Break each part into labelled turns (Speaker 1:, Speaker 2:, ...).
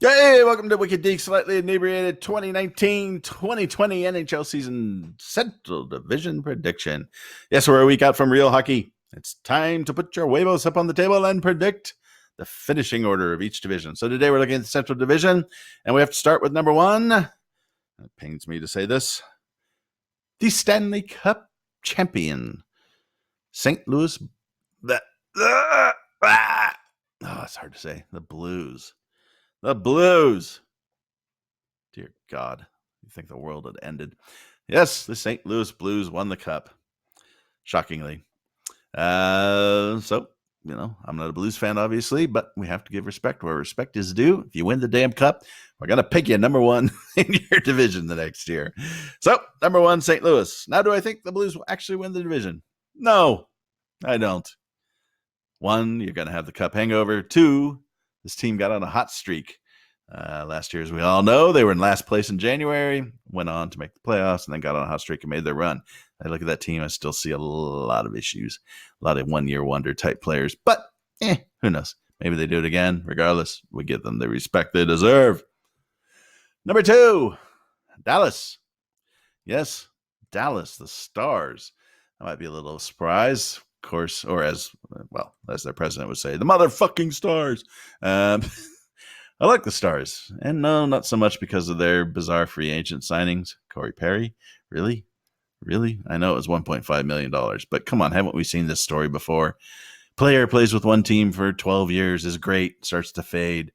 Speaker 1: Hey, welcome to Wicked Deke, slightly inebriated 2019-2020 NHL season Central Division Prediction. Yes, we're a week out from real hockey. It's time to put your huevos up on the table and predict the finishing order of each division. So today we're looking at the Central Division, and we have to start with number one. It pains me to say this. The Stanley Cup champion, St. Louis. Oh, it's hard to say. The Blues. The Blues. Dear God, you think the world had ended. Yes, the St. Louis Blues won the cup. Shockingly. So, I'm not a Blues fan, obviously, but we have to give respect where respect is due. If you win the damn cup, we're going to pick you number one in your division the next year. So, number one, St. Louis. Now, do I think the Blues will actually win the division? No, I don't. One, you're going to have the cup hangover. Two, this team got on a hot streak. Last year, as we all know, they were in last place in January, went on to make the playoffs, and then got on a hot streak and made their run. I look at that team, I still see a lot of issues, a lot of one-year wonder type players. But, who knows? Maybe they do it again. Regardless, we give them the respect they deserve. Number two, Dallas. Yes, Dallas, the Stars. That might be a little surprise, of course, or as their president would say, the motherfucking Stars. I like the Stars, and no, not so much because of their bizarre free agent signings. Corey Perry, really? I know it was $1.5 million, but come on, haven't we seen this story before? Player plays with one team for 12 years, is great, starts to fade,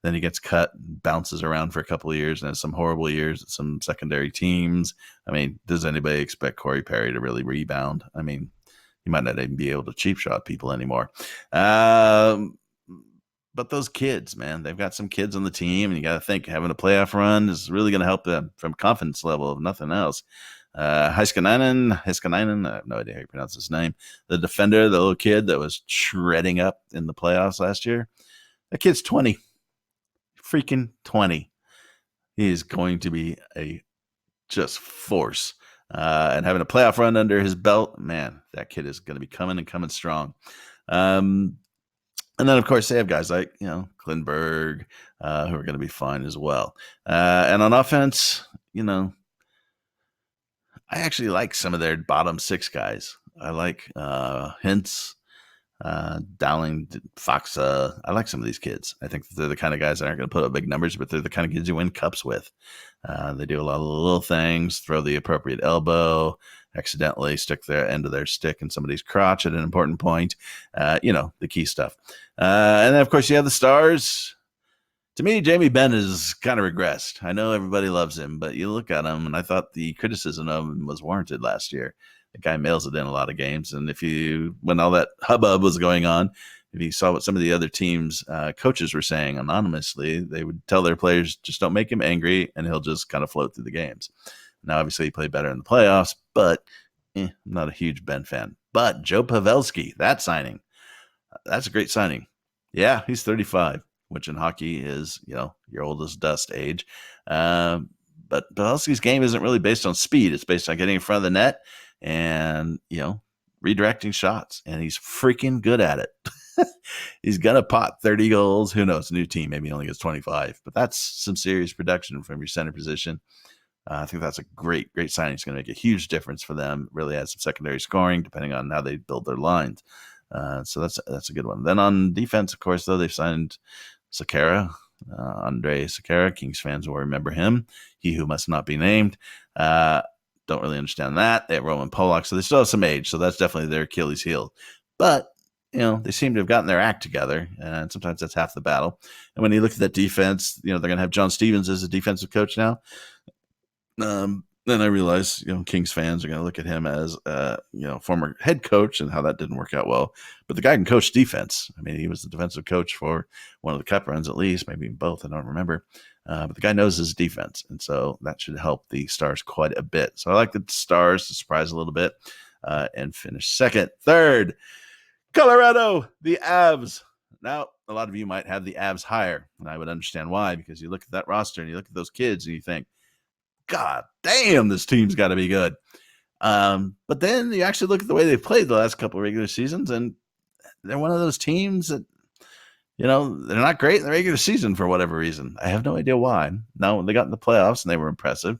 Speaker 1: then he gets cut, bounces around for a couple of years, and has some horrible years at some secondary teams. I mean, does anybody expect Corey Perry to really rebound? I mean, he might not even be able to cheap shot people anymore. But those kids, man, they've got some kids on the team, and you got to think having a playoff run is really going to help them from confidence level, if nothing else. Heiskanen, I have no idea how you pronounce his name. The defender, the little kid that was shredding up in the playoffs last year. That kid's 20. Freaking 20. He is going to be a just force. And having a playoff run under his belt, man, that kid is going to be coming strong. And then, of course, they have guys like, Klinberg, who are going to be fine as well. And on offense, I actually like some of their bottom six guys. I like Hintz, Dowling, Fox. I like some of these kids. I think they're the kind of guys that aren't going to put up big numbers, but they're the kind of kids you win cups with. They do a lot of little things, throw the appropriate elbow, accidentally stick their end of their stick in somebody's crotch at an important point. The key stuff. And then, of course, you have the Stars. To me, Jamie Benn has kind of regressed. I know everybody loves him, but you look at him, and I thought the criticism of him was warranted last year. The guy mails it in a lot of games, and when all that hubbub was going on, if you saw what some of the other teams' coaches were saying anonymously, they would tell their players, just don't make him angry, and he'll just kind of float through the games. Now, obviously, he played better in the playoffs, but I'm not a huge Ben fan. But Joe Pavelski, that signing, that's a great signing. Yeah, he's 35, which in hockey is, your oldest dust age. But Pavelski's game isn't really based on speed. It's based on getting in front of the net and, redirecting shots. And he's freaking good at it. He's going to pot 30 goals. Who knows? New team, maybe he only gets 25. But that's some serious production from your center position. I think that's a great signing. It's going to make a huge difference for them. Really add some secondary scoring, depending on how they build their lines. So that's a good one. Then on defense, of course, though, they've signed Sekera, Andre Sekera. Kings fans will remember him. He who must not be named. Don't really understand that. They have Roman Polak, so they still have some age. So that's definitely their Achilles heel. But they seem to have gotten their act together, and sometimes that's half the battle. And when you look at that defense, they're going to have John Stevens as a defensive coach now. Then I realized, Kings fans are going to look at him as, former head coach and how that didn't work out well. But the guy can coach defense. I mean, he was the defensive coach for one of the cup runs at least, maybe both. I don't remember. But the guy knows his defense. And so that should help the Stars quite a bit. So I like the Stars to surprise a little bit and finish second. Third, Colorado, the Avs. Now, a lot of you might have the Avs higher, and I would understand why, because you look at that roster and you look at those kids and you think, God damn, this team's got to be good. But then you actually look at the way they've played the last couple of regular seasons, and they're one of those teams that they're not great in the regular season for whatever reason. I have no idea why. Now, they got in the playoffs and they were impressive.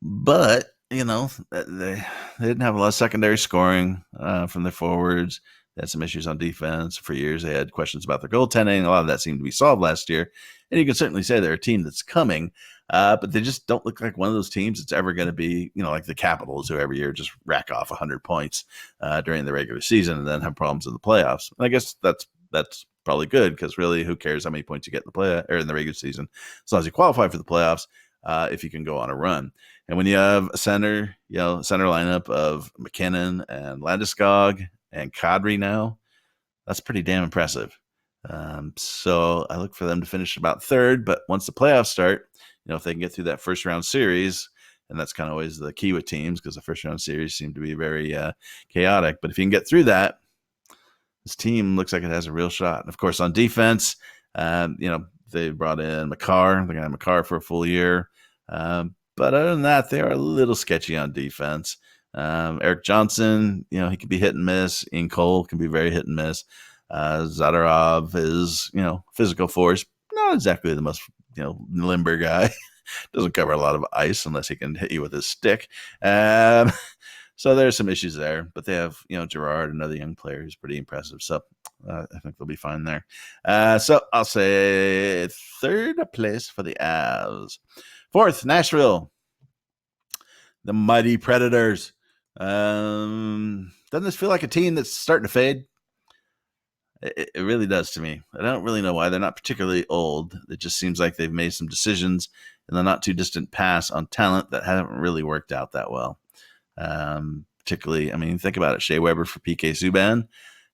Speaker 1: But, they didn't have a lot of secondary scoring from their forwards. They had some issues on defense. For years, they had questions about their goaltending. A lot of that seemed to be solved last year. And you can certainly say they're a team that's coming, but they just don't look like one of those teams that's ever going to be, like the Capitals, who every year just rack off 100 points during the regular season and then have problems in the playoffs. And I guess that's probably good, because really, who cares how many points you get in the or in the regular season, as long as you qualify for the playoffs, if you can go on a run. And when you have a center lineup of McKinnon and Landeskog and Kadri now, that's pretty damn impressive. So I look for them to finish about third, but once the playoffs start, if they can get through that first round series, and that's kind of always the key with teams, because the first round series seem to be very chaotic. But if you can get through that, this team looks like it has a real shot. And of course, on defense, they brought in Makar. They're going to have Makar for a full year. But other than that, they are a little sketchy on defense. Eric Johnson, he can be hit and miss. Ian Cole can be very hit and miss. Zadorov is, physical force, not exactly the most, limber guy. Doesn't cover a lot of ice unless he can hit you with his stick. So there's some issues there, but they have, Gerard, another young player who's pretty impressive. So I think they'll be fine there. So I'll say third place for the Avs. Fourth, Nashville, the Mighty Predators. Doesn't this feel like a team that's starting to fade? It really does to me. I don't really know why. They're not particularly old. It just seems like they've made some decisions in the not too distant past on talent that haven't really worked out that well. Particularly, think about it. Shea Weber for PK Subban.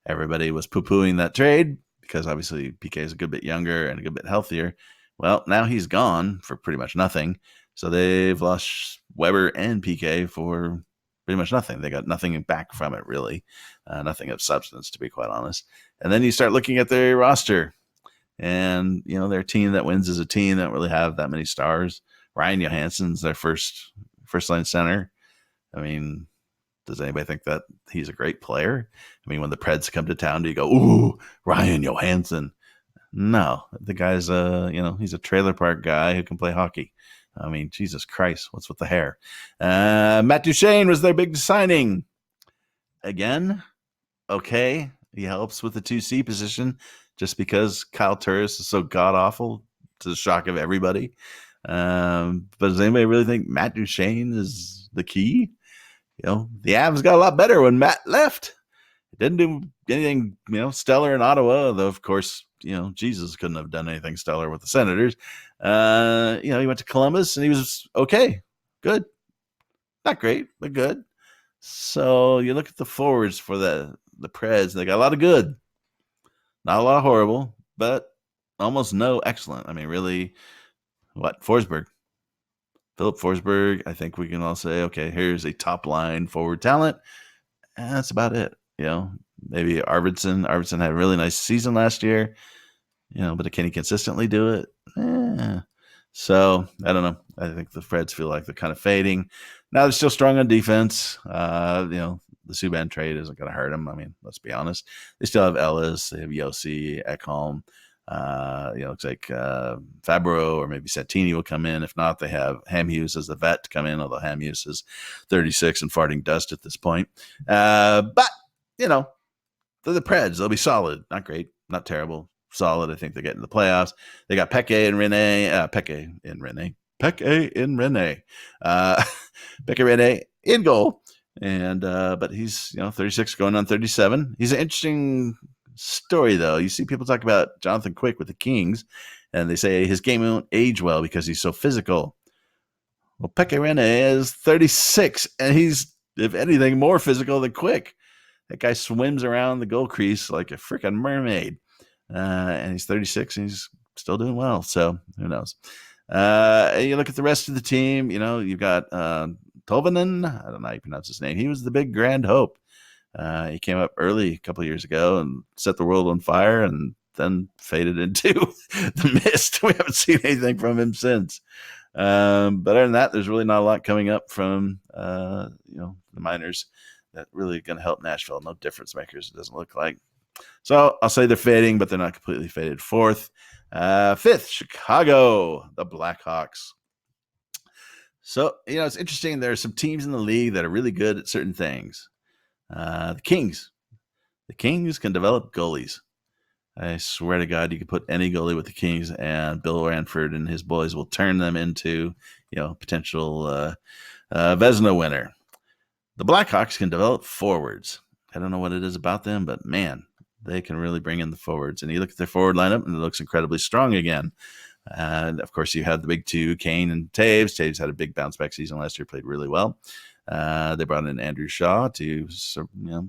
Speaker 1: Everybody was poo-pooing that trade because obviously PK is a good bit younger and a good bit healthier. Well, now he's gone for pretty much nothing. So they've lost Weber and PK for pretty much nothing. They got nothing back from it, really. Nothing of substance, to be quite honest. And then you start looking at their roster. And, their team that wins is a team that don't really have that many stars. Ryan Johansson's their first-line center. Does anybody think that he's a great player? When the Preds come to town, do you go, ooh, Ryan Johansson? No, the guy's he's a trailer park guy who can play hockey. Jesus Christ, what's with the hair? Matt Duchene was their big signing. Again, okay, he helps with the 2C position just because Kyle Turris is so god-awful, to the shock of everybody. But does anybody really think Matt Duchene is the key? The Avs got a lot better when Matt left. Didn't do anything, stellar in Ottawa, though, of course, Jesus couldn't have done anything stellar with the Senators. He went to Columbus and he was okay. Good. Not great, but good. So you look at the forwards for the Preds, they got a lot of good. Not a lot of horrible, but almost no excellent. Really, Forsberg. Philip Forsberg, I think we can all say, okay, here's a top-line forward talent. And that's about it. Maybe Arvidsson. Arvidsson had a really nice season last year, but can he consistently do it? So I don't know. I think the Preds feel like they're kind of fading. Now they're still strong on defense. The Subban trade isn't going to hurt them. Let's be honest. They still have Ellis. They have Yossi, Ekholm. Looks like Fabro or maybe Santini will come in. If not, they have Hamhuis as the vet to come in, although Hamhuis is 36 and farting dust at this point. But they're the Preds. They'll be solid. Not great, not terrible. Solid. I think they get in the playoffs. They got Peke and Rene. Peke Rene in goal. And but he's 36 going on 37. He's an interesting story, though. You see people talk about Jonathan Quick with the Kings, and they say his game won't age well because he's so physical. Well, Peke Rene is 36, and he's, if anything, more physical than Quick. That guy swims around the goal crease like a freaking mermaid. And he's 36 and he's still doing well. So who knows? You look at the rest of the team, you've got Tolvanen. I don't know how you pronounce his name. He was the big grand hope. He came up early a couple of years ago and set the world on fire and then faded into the mist. We haven't seen anything from him since. But other than that, there's really not a lot coming up from, the minors that really going to help Nashville. No difference makers, it doesn't look like. So I'll say they're fading, but they're not completely faded. Fourth. Fifth, Chicago, the Blackhawks. So, it's interesting. There are some teams in the league that are really good at certain things. The Kings. The Kings can develop goalies. I swear to God, you can put any goalie with the Kings, and Bill Ranford and his boys will turn them into, potential Vezina winner. The Blackhawks can develop forwards. I don't know what it is about them, but man, they can really bring in the forwards. And you look at their forward lineup, and it looks incredibly strong again. And of course, you have the big two, Kane and Taves. Taves had a big bounce back season last year, played really well. They brought in Andrew Shaw to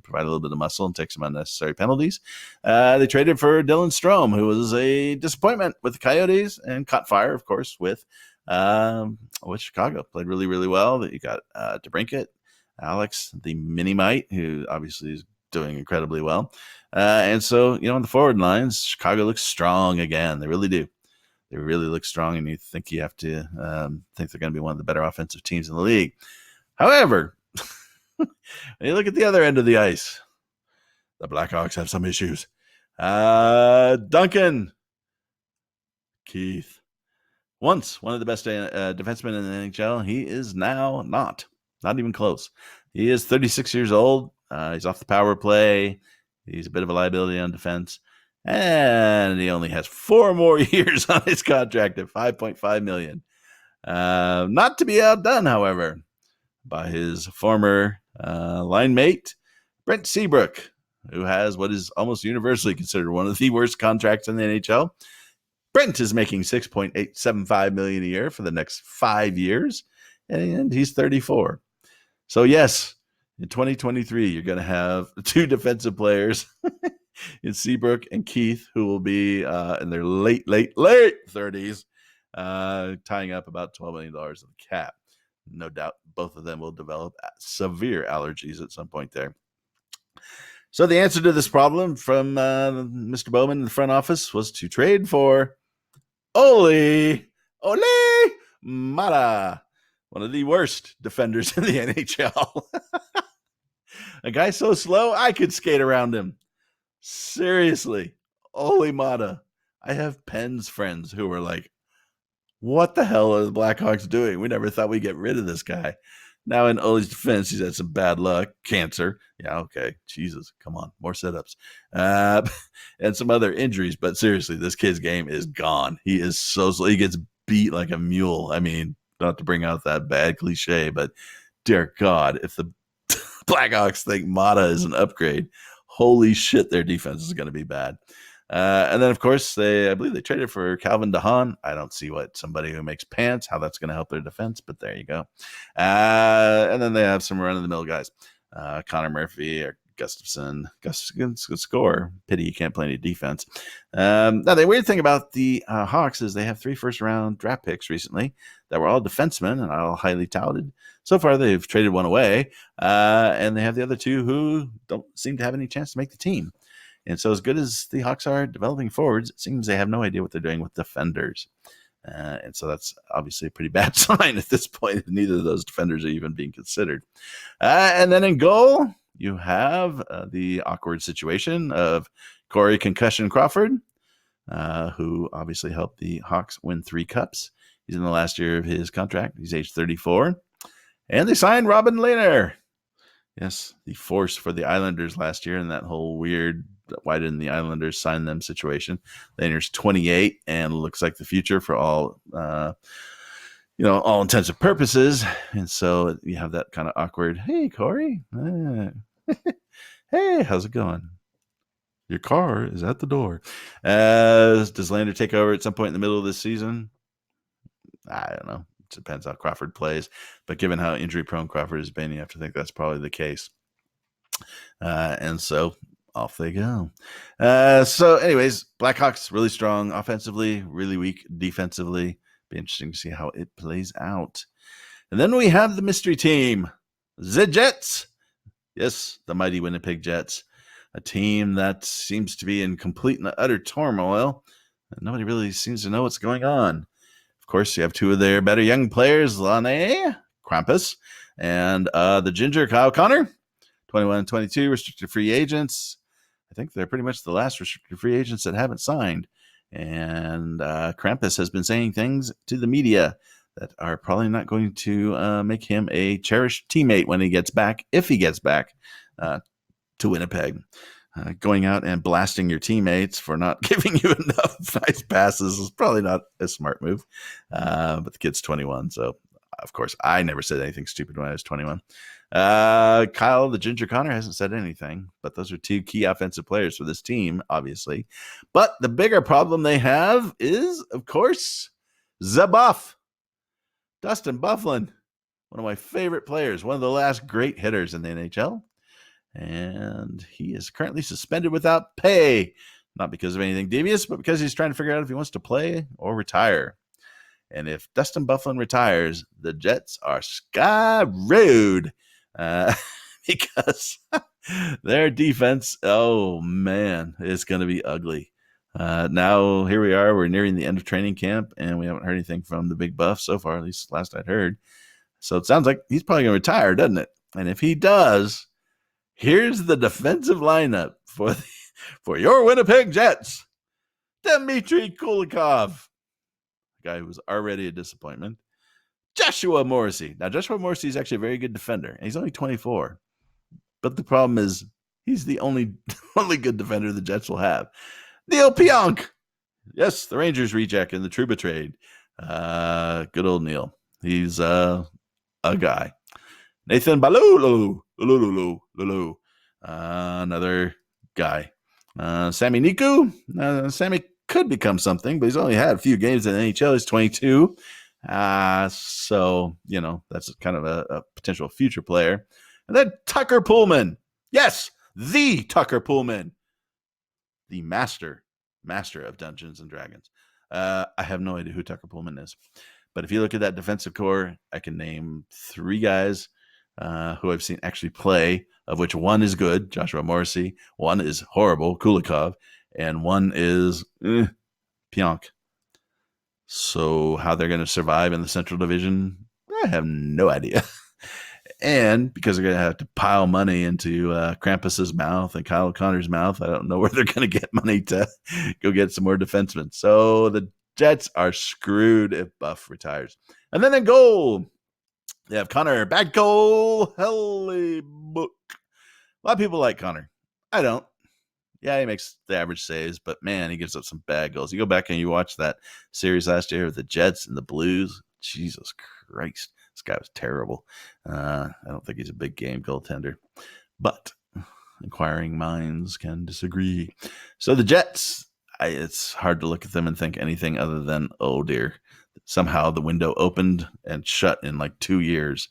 Speaker 1: provide a little bit of muscle and take some unnecessary penalties. They traded for Dylan Strome, who was a disappointment with the Coyotes and caught fire, of course, with Chicago. Played really, really well. You got DeBrincat, Alex, the Mini-Mite, who obviously is doing incredibly well. And so, on the forward lines, Chicago looks strong again. They really do. They really look strong, and you have to think they're going to be one of the better offensive teams in the league. However, when you look at the other end of the ice, the Blackhawks have some issues. Duncan Keith, once one of the best defensemen in the NHL, he is now not even close. He is 36 years old. He's off the power play. He's a bit of a liability on defense. And he only has 4 more years on his contract at $5.5 million. Not to be outdone, however, by his former line mate, Brent Seabrook, who has what is almost universally considered one of the worst contracts in the NHL. Brent is making $6.875 million a year for the next 5 years, and he's 34. So yes, in 2023, you're going to have 2 defensive players in Seabrook and Keith, who will be in their late 30s, tying up about $12 million of the cap. No doubt both of them will develop severe allergies at some point there. So the answer to this problem from Mr. Bowman in the front office was to trade for Ole Mata, one of the worst defenders in the NHL. A guy so slow, I could skate around him. Seriously, Ole Mata. I have Penn's friends who were like, what the hell are the Blackhawks doing? We never thought we'd get rid of this guy. Now, in Ole's defense, he's had some bad luck, cancer. Yeah, okay. Jesus, come on. More setups. And some other injuries. But seriously, this kid's game is gone. He is so slow. He gets beat like a mule. I mean, not to bring out that bad cliche, but dear God, if the Blackhawks think Mata is an upgrade, holy shit, their defense is going to be bad. And then, of course, I believe they traded for Calvin DeHaan. I don't see what somebody who makes pants, how that's going to help their defense, but there you go. And then they have some run-of-the-mill guys. Connor Murphy or Gustafson can score. Pity you can't play any defense. Now, the weird thing about the Hawks is they have 3 first-round draft picks recently that were all defensemen and all highly touted. So far, they've traded one away, and they have the other 2 who don't seem to have any chance to make the team. And so as good as the Hawks are developing forwards, it seems they have no idea what they're doing with defenders. And so that's obviously a pretty bad sign at this point. Neither of those defenders are even being considered. And then in goal, you have the awkward situation of Corey Concussion Crawford, who obviously helped the Hawks win 3 cups. He's in the last year of his contract. He's age 34. And they signed Robin Lehner. Yes, the force for the Islanders last year in that whole weird why didn't the Islanders sign them situation. Lehner's 28 and looks like the future for all intents and purposes. And so you have that kind of awkward, hey, Corey. Hey, how's it going? Your car is at the door. Does Lehner take over at some point in the middle of this season? I don't know. It depends how Crawford plays. But given how injury-prone Crawford has been, you have to think that's probably the case. And so off they go. So anyways, Blackhawks really strong offensively, really weak defensively. Be interesting to see how it plays out. And then we have the mystery team, the Jets. Yes, the mighty Winnipeg Jets, a team that seems to be in complete and utter turmoil. Nobody really seems to know what's going on. Of course, you have 2 of their better young players, Lane Krampus and the Ginger Kyle Connor, 21 and 22, restricted free agents. I think they're pretty much the last restricted free agents that haven't signed. And Krampus has been saying things to the media that are probably not going to make him a cherished teammate when he gets back, if he gets back to Winnipeg. Going out and blasting your teammates for not giving you enough nice passes is probably not a smart move. But the kid's 21, so of course I never said anything stupid when I was 21. Kyle the Ginger Connor hasn't said anything, but those are two key offensive players for this team, obviously. But the bigger problem they have is, of course, the Buff. Dustin Byfuglien, one of my favorite players, one of the last great hitters in the NHL. And he is currently suspended without pay, not because of anything devious, but because he's trying to figure out if he wants to play or retire. And if Dustin Byfuglien retires, the Jets are screwed because their defense, oh man, it's going to be ugly. Now, here we are. We're nearing the end of training camp, and we haven't heard anything from the Big Buff so far, at least last I'd heard. So it sounds like he's probably going to retire, doesn't it? And if he does, here's the defensive lineup for your Winnipeg Jets. Dmitry Kulikov, a guy who was already a disappointment. Joshua Morrissey. Now, Joshua Morrissey is actually a very good defender, and he's only 24. But the problem is he's the only good defender the Jets will have. Neil Pionk. Yes, the Rangers reject in the Trouba trade. Good old Neil. He's a guy. Nathan Balulu. Another guy. Sammy Niku. Sammy could become something, but he's only had a few games in the NHL. He's 22. So, that's kind of a potential future player. And then Tucker Pullman. Yes, the Tucker Pullman. The master of Dungeons and Dragons. I have no idea who Tucker Pullman is. But if you look at that defensive core, I can name 3 guys who I've seen actually play, of which one is good, Joshua Morrissey, one is horrible, Kulikov, and one is Pionk. So how they're going to survive in the Central Division, I have no idea. And because they're going to have to pile money into Krampus's mouth and Kyle Connor's mouth, I don't know where they're going to get money to go get some more defensemen. So the Jets are screwed if Buff retires. And then in goal, they have Connor Badko Hellebuck. A lot of people like Connor. I don't. Yeah, he makes the average saves, but man, he gives up some bad goals. You go back and you watch that series last year with the Jets and the Blues. Jesus Christ. This guy was terrible. I don't think he's a big game goaltender, but inquiring minds can disagree. So the Jets, it's hard to look at them and think anything other than, oh dear, somehow the window opened and shut in like 2 years.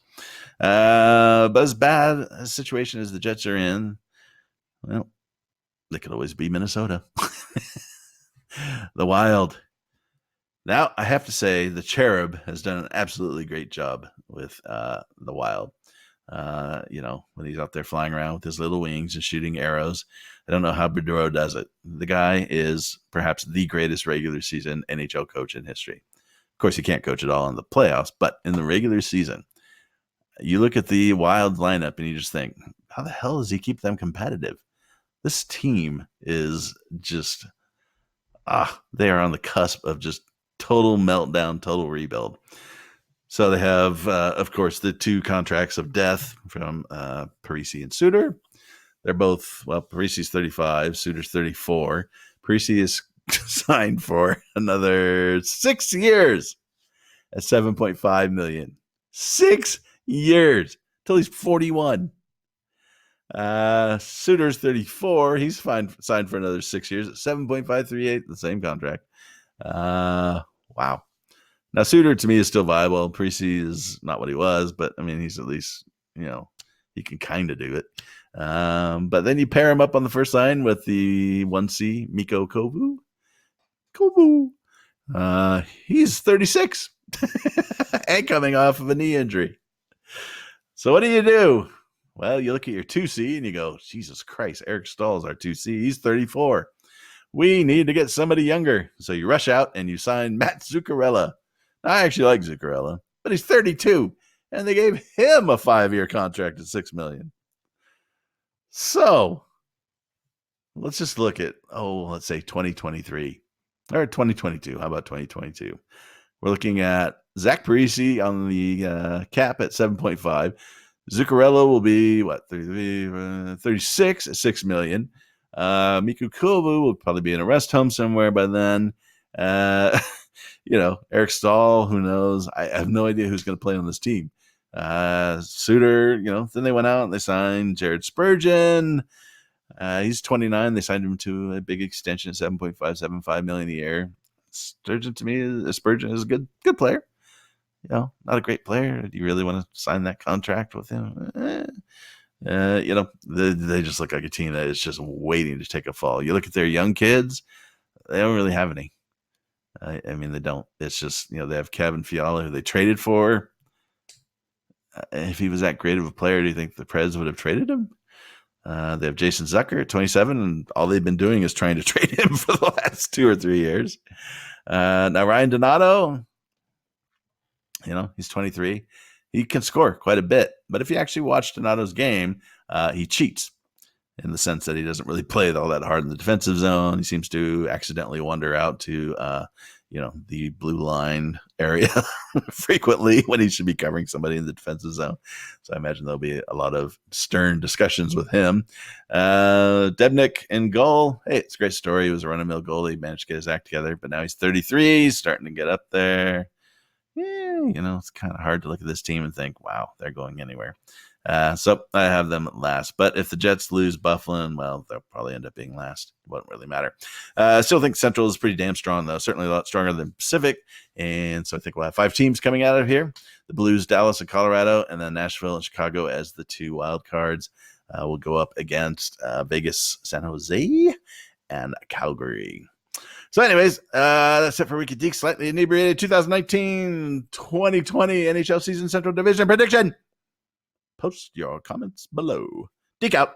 Speaker 1: But as bad a situation as the Jets are in, well, they could always be Minnesota. The Wild. Now, I have to say, the Cherub has done an absolutely great job with the Wild. When he's out there flying around with his little wings and shooting arrows. I don't know how Beduro does it. The guy is perhaps the greatest regular season NHL coach in history. Of course, he can't coach it all in the playoffs, but in the regular season, you look at the Wild lineup and you just think, how the hell does he keep them competitive? This team is just, they are on the cusp of just total meltdown, total rebuild. So they have, of course, the 2 contracts of death from Parisi and Suter. They're both, Parisi's 35, Suter's 34. Parisi is signed for another 6 years at $7.5 million. 6 years till he's 41. Suter's 34. He's signed for another 6 years at $7.538, the same contract. Wow. Now, Suter to me is still viable. Parisi is not what he was, but I mean, he's at least, he can kind of do it. But then you pair him up on the first line with the 1C, Mikko Koivu. He's 36 and coming off of a knee injury. So what do? Well, you look at your 2C and you go, Jesus Christ, Eric Stahl's our 2C. He's 34. We need to get somebody younger. So you rush out and you sign Matt Zuccarello. I actually like Zuccarello, but he's 32, and they gave him a 5-year contract at $6 million. So let's just look at, let's say 2023 or 2022. How about 2022? We're looking at Zach Parise on the cap at 7.5. Zuccarello will be, 36 at $6 million. Miku Koivu will probably be in a rest home somewhere by then. Eric Stahl, who knows? I have no idea who's going to play on this team. Suter, then they went out and they signed Jared Spurgeon. He's 29. They signed him to a big extension at $7.575 million a year. Spurgeon is a good player. Not a great player. Do you really want to sign that contract with him? They just look like a team that is just waiting to take a fall. You look at their young kids, they don't really have any. They don't. It's just, they have Kevin Fiala, who they traded for. If he was that great of a player, do you think the Preds would have traded him? They have Jason Zucker at 27, and all they've been doing is trying to trade him for the last 2 or 3 years. Now, Ryan Donato, he's 23. He can score quite a bit. But if you actually watch Donato's game, he cheats in the sense that he doesn't really play all that hard in the defensive zone. He seems to accidentally wander out to, the blue line area frequently when he should be covering somebody in the defensive zone. So I imagine there'll be a lot of stern discussions with him. Debnik in goal. Hey, it's a great story. He was a run-of-mill goalie, managed to get his act together, but now he's 33, he's starting to get up there. Yeah, it's kind of hard to look at this team and think, wow, they're going anywhere. So I have them last. But if the Jets lose Buffalo, well, they'll probably end up being last. It won't really matter. I still think Central is pretty damn strong, though. Certainly a lot stronger than Pacific. And so I think we'll have 5 teams coming out of here. The Blues, Dallas, and Colorado, and then Nashville and Chicago as the 2 wild cards. We'll go up against Vegas, San Jose, and Calgary. So anyways, that's it for Wicked Deke, slightly inebriated 2019-2020 NHL Season Central Division Prediction. Post your comments below. Deke out.